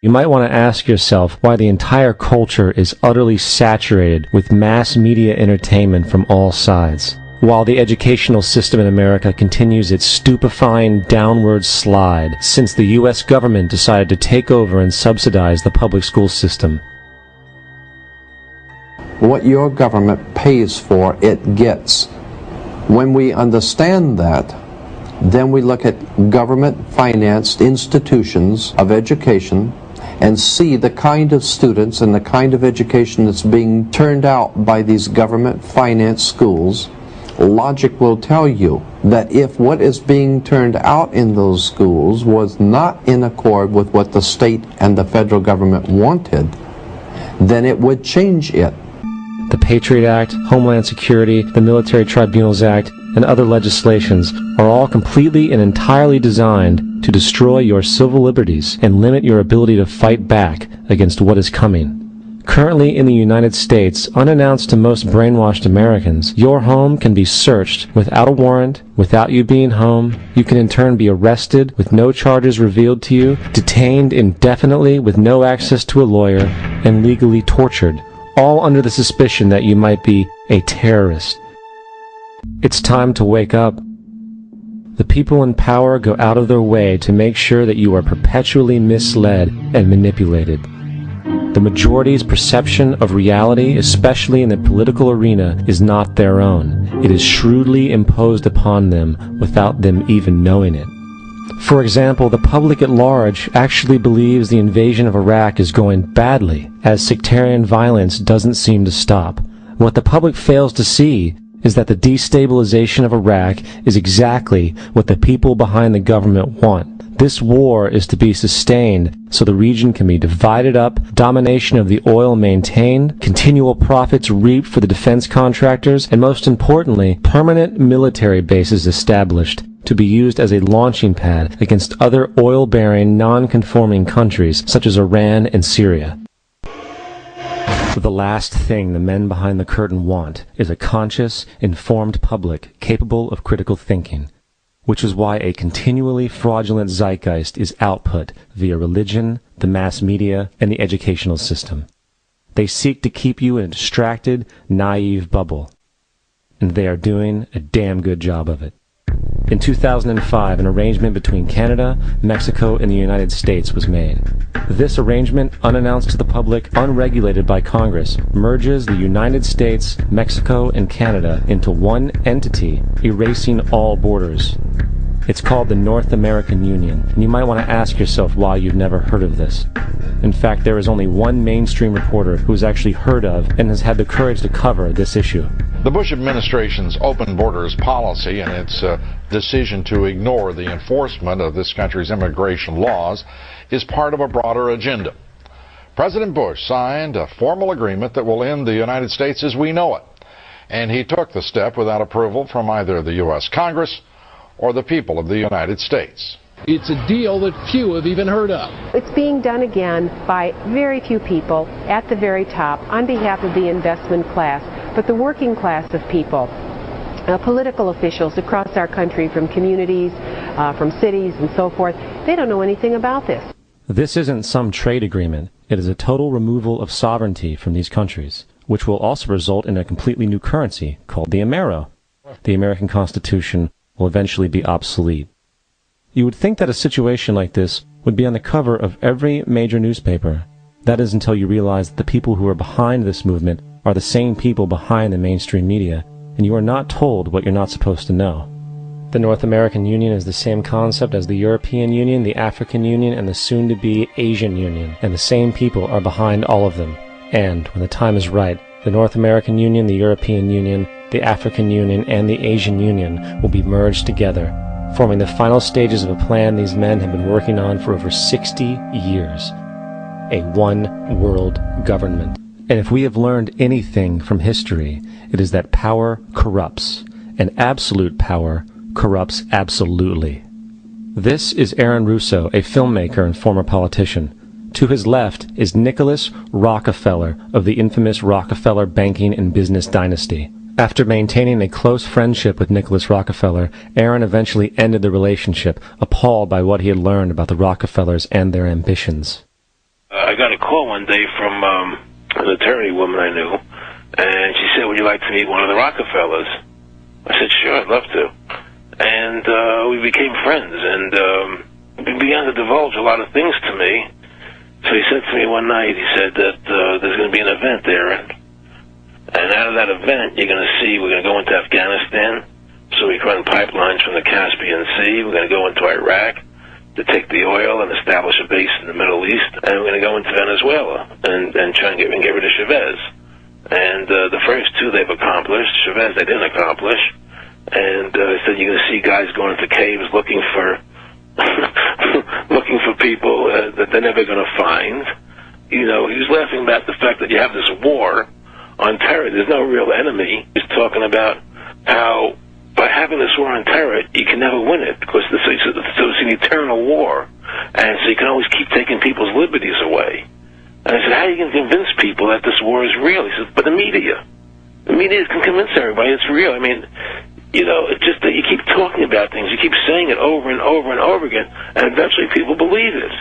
You might want to ask yourself why the entire culture is utterly saturated with mass media entertainment from all sides, while the educational system in America continues its stupefying downward slide since the U.S. government decided to take over and subsidize the public school system. What your government pays for, it gets. When we understand that, then we look at government-financed institutions of education and see the kind of students and the kind of education that's being turned out by these government-financed schools. Logic will tell you that if what is being turned out in those schools was not in accord with what the state and the federal government wanted, then it would change it. The Patriot Act, Homeland Security, the Military Tribunals Act, and other legislations are all completely and entirely designed to destroy your civil liberties and limit your ability to fight back against what is coming. Currently in the United States, unannounced to most brainwashed Americans, your home can be searched without a warrant, without you being home. You can in turn be arrested with no charges revealed to you, detained indefinitely with no access to a lawyer, and legally tortured, all under the suspicion that you might be a terrorist. It's time to wake up. The people in power go out of their way to make sure that you are perpetually misled and manipulated. The majority's perception of reality, especially in the political arena, is not their own. It is shrewdly imposed upon them without them even knowing it. For example, the public at large actually believes the invasion of Iraq is going badly, as sectarian violence doesn't seem to stop. What the public fails to see is that the destabilization of Iraq is exactly what the people behind the government want. This war is to be sustained so the region can be divided up, domination of the oil maintained, continual profits reaped for the defense contractors, and most importantly, permanent military bases established to be used as a launching pad against other oil-bearing, non-conforming countries such as Iran and Syria. The last thing the men behind the curtain want is a conscious, informed public capable of critical thinking, which is why a continually fraudulent zeitgeist is output via religion, the mass media, and the educational system. They seek to keep you in a distracted, naive bubble, and they are doing a damn good job of it. In 2005, an arrangement between Canada, Mexico, and the United States was made. This arrangement, unannounced to the public, unregulated by Congress, merges the United States, Mexico, and Canada into one entity, erasing all borders. It's called the North American Union, and you might want to ask yourself why you've never heard of this. In fact, there is only one mainstream reporter who has actually heard of and has had the courage to cover this issue. The Bush administration's open borders policy and its decision to ignore the enforcement of this country's immigration laws is part of a broader agenda. President Bush signed a formal agreement that will end the United States as we know it, and he took the step without approval from either the U.S. Congress or the people of the United States. It's a deal that few have even heard of. It's being done again by very few people at the very top on behalf of the investment class, but the working class of people, political officials across our country, from communities, from cities and so forth, they don't know anything about this. This isn't some trade agreement. It is a total removal of sovereignty from these countries, which will also result in a completely new currency called the Amero. The American Constitution will eventually be obsolete. You would think that a situation like this would be on the cover of every major newspaper. That is until you realize that the people who are behind this movement are the same people behind the mainstream media, and you are not told what you're not supposed to know. The North American Union is the same concept as the European Union, the African Union, and the soon-to-be Asian Union, and the same people are behind all of them. And, when the time is right, the North American Union, the European Union, the African Union, and the Asian Union will be merged together, forming the final stages of a plan these men have been working on for over 60 years. A one-world government. And if we have learned anything from history, it is that power corrupts, and absolute power corrupts absolutely. This is Aaron Russo, a filmmaker and former politician. To his left is Nicholas Rockefeller of the infamous Rockefeller banking and business dynasty. After maintaining a close friendship with Nicholas Rockefeller, Aaron eventually ended the relationship, appalled by what he had learned about the Rockefellers and their ambitions. got a call one day from an attorney woman I knew, and she said, would you like to meet one of the Rockefellers? I said, sure, I'd love to. And we became friends, and he began to divulge a lot of things to me. So he said to me one night, he said that there's going to be an event there, and out of that event, you're going to see we're going to go into Afghanistan, so we can run pipelines from the Caspian Sea. We're going to go into Iraq to take the oil and establish a base in the Middle East, and we're going to go into Venezuela and try and get rid of Chavez. And the first two they've accomplished. Chavez they didn't accomplish. And he said you're going to see guys going into caves looking for looking for people that they're never going to find. You know, he was laughing about the fact that you have this war on terror. There's no real enemy. He's talking about how by having this war on terror, you can never win it because it's an eternal war. And so you can always keep taking people's liberties away. And I said, how are you going to convince people that this war is real? He said, but the media can convince everybody it's real. I mean, you know, it's just that you keep talking about things. You keep saying it over and over and over again, and eventually people believe it.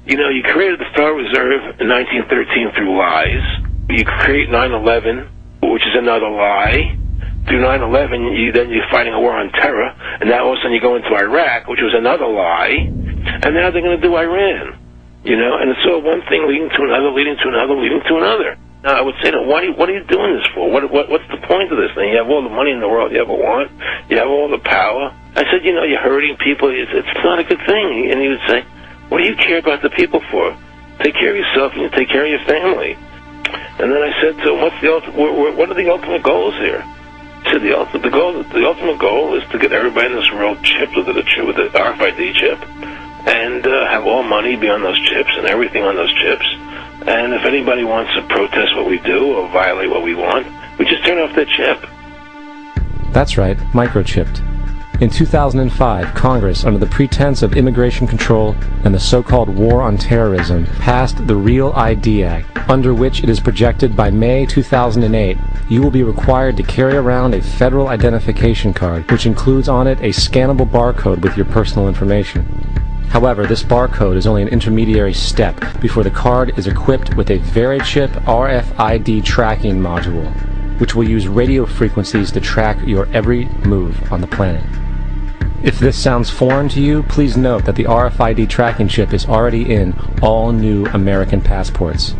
You know, you created the Federal Reserve in 1913 through lies. You create 9/11, which is another lie. Through 9/11, you're fighting a war on terror, and now all of a sudden you go into Iraq, which was another lie, and now they're going to do Iran. You know, and it's all one thing leading to another, leading to another, leading to another. Now, I would say, what are you doing this for? What's the point of this thing? You have all the money in the world you ever want. You have all the power. I said, you know, you're hurting people. It's not a good thing. And he would say, what do you care about the people for? Take care of yourself and you take care of your family. And then I said to him, what are the ultimate goals here? He said, the ultimate goal is to get everybody in this world chipped with the RFID chip, and have all money be on those chips and everything on those chips. And if anybody wants to protest what we do or violate what we want, we just turn off their chip. That's right, microchipped. In 2005, Congress, under the pretense of immigration control and the so-called war on terrorism, passed the Real ID Act, under which it is projected by May 2008, you will be required to carry around a federal identification card, which includes on it a scannable barcode with your personal information. However, this barcode is only an intermediary step before the card is equipped with a VeriChip RFID tracking module, which will use radio frequencies to track your every move on the planet. If this sounds foreign to you, please note that the RFID tracking chip is already in all new American passports.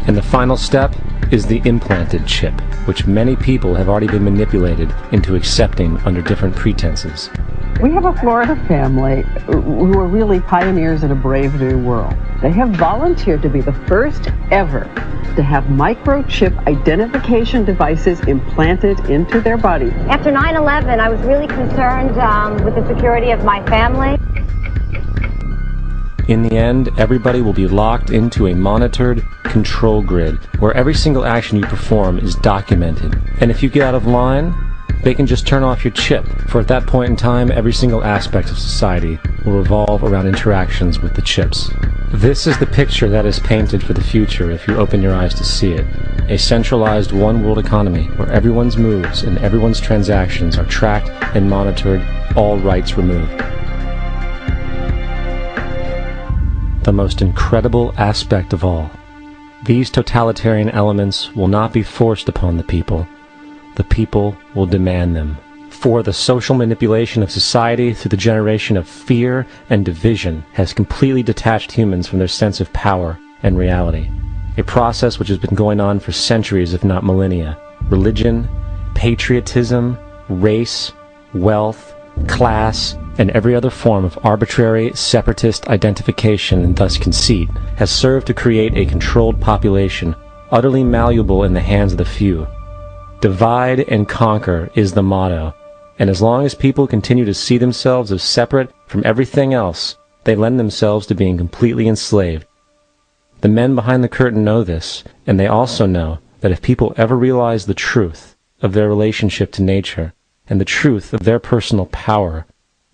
And the final step is the implanted chip, which many people have already been manipulated into accepting under different pretenses. We have a Florida family who are really pioneers in a brave new world. They have volunteered to be the first ever to have microchip identification devices implanted into their body. After 9/11, I was really concerned with the security of my family. In the end, everybody will be locked into a monitored control grid where every single action you perform is documented. And if you get out of line, they can just turn off your chip, for at that point in time, every single aspect of society will revolve around interactions with the chips. This is the picture that is painted for the future if you open your eyes to see it. A centralized one-world economy where everyone's moves and everyone's transactions are tracked and monitored, all rights removed. The most incredible aspect of all, these totalitarian elements will not be forced upon the people. The people will demand them. For the social manipulation of society through the generation of fear and division has completely detached humans from their sense of power and reality. A process which has been going on for centuries, if not millennia. Religion, patriotism, race, wealth, class, and every other form of arbitrary, separatist identification and thus conceit has served to create a controlled population, utterly malleable in the hands of the few. Divide and conquer is the motto, and as long as people continue to see themselves as separate from everything else, they lend themselves to being completely enslaved. The men behind the curtain know this, and they also know that if people ever realize the truth of their relationship to nature and the truth of their personal power,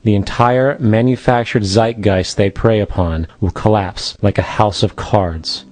the entire manufactured zeitgeist they prey upon will collapse like a house of cards.